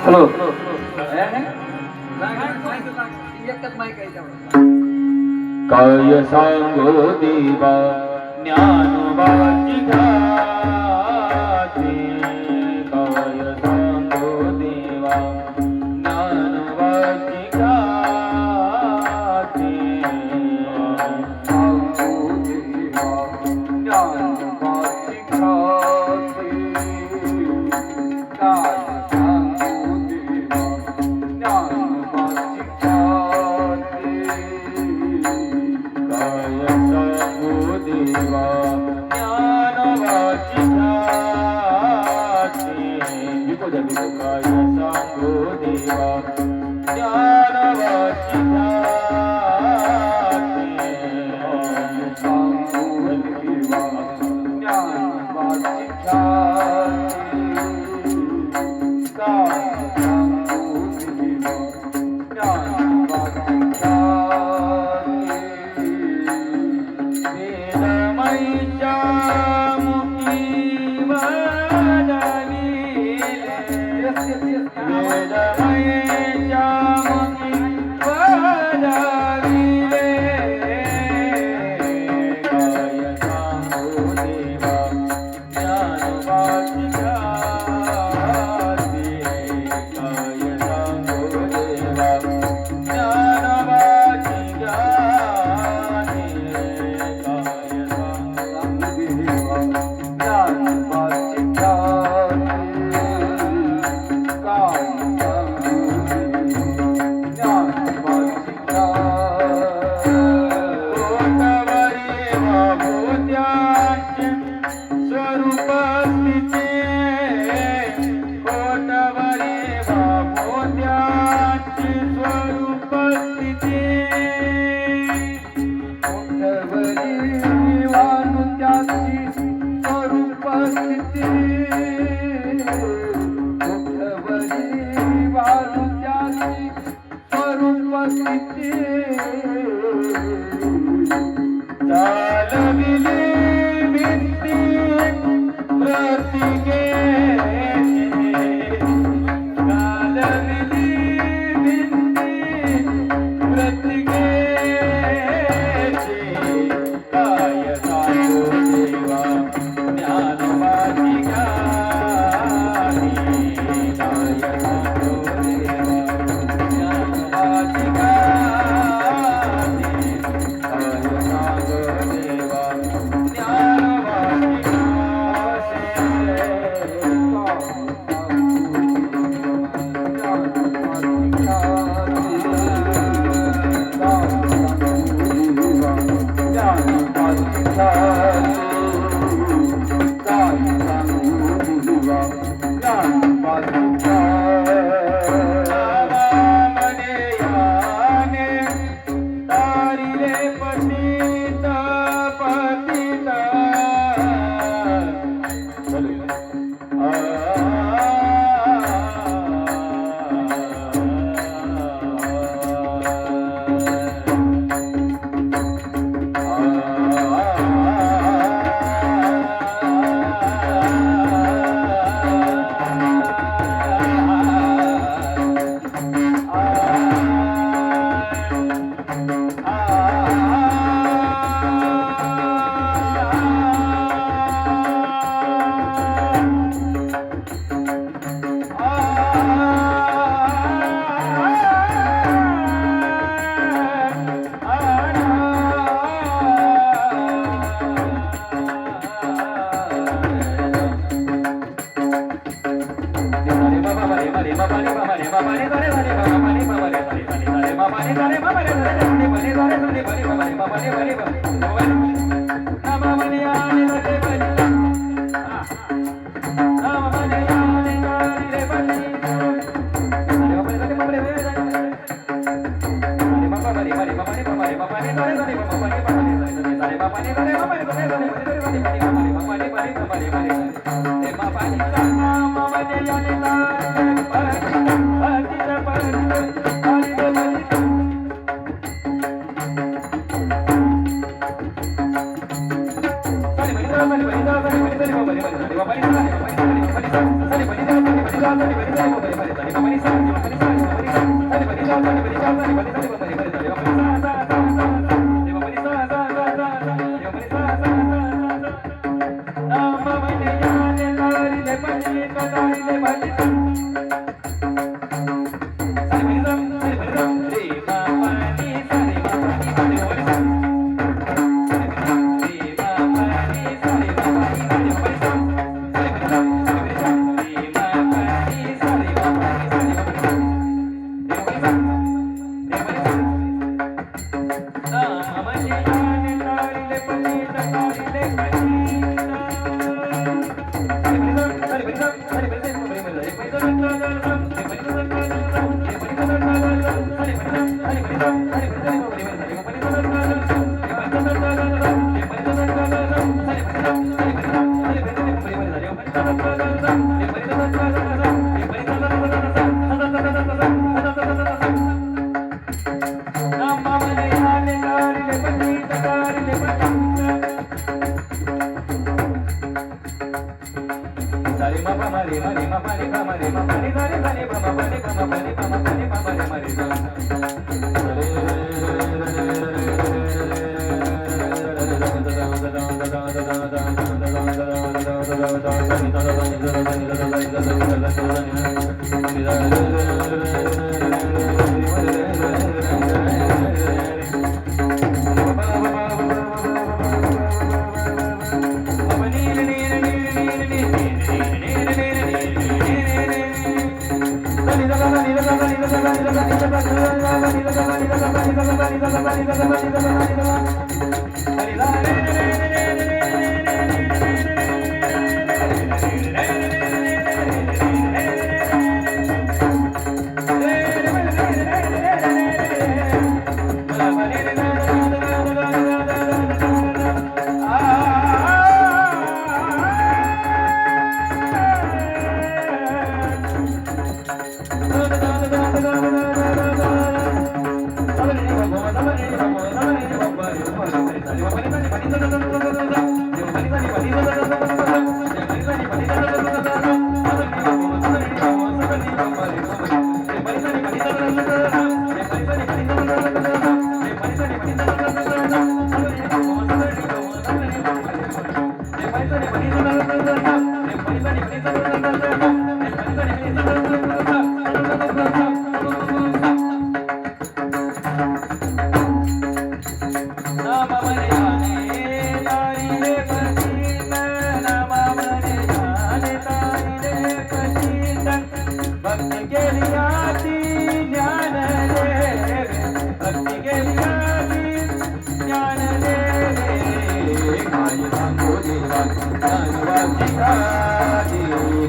Hello. काय सांगो देवा ज्ञानोबाची गाथे, काय सांगो देवा ज्ञानोबाची गाथे. सांगो देवा ज्ञानोबाची गाथे, काय सांगो देवा ज्ञानोबाची गाथे. काय सांगो देवा ज्ञानोबाची गाथे. विको द्या विको. काय सांगो देवा ज्ञानोबाची गाथे. सांगो देवा ज्ञानोबाची गाथे. काय सांगो देवा ज्ञानोबाची गाथे. वेदमयीच्या मुखी वदविले, वेदमयीच्या मुखी वदविले. काय सांगो देवा ज्ञानोबाची गाथे. काय सांगो देवा ज्ञानोबाची गाथे. काय सांगो देवा ज्ञानोबाची गाथे. काय सांगो देवा ज्ञानोबाची गाथे. कोटवरी मोत्याचे स्वरूप स्थिती, कोटवरी मोत्याचे स्वरूप स्थिती. कोटवरी वाणुत्याची स्वरूप स्थिती, कोटवरी वाणुत्याची स्वरूप स्थिती. चालविली भिंती प्रतिकेची, चालविली भिंती प्रतिकेची. काय सांगो देवा ज्ञानोबाची गाथे. काय सांगो देवा ज्ञानोबाची गाथे. काय सांगो देवा ज्ञानोबाची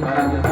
Bye.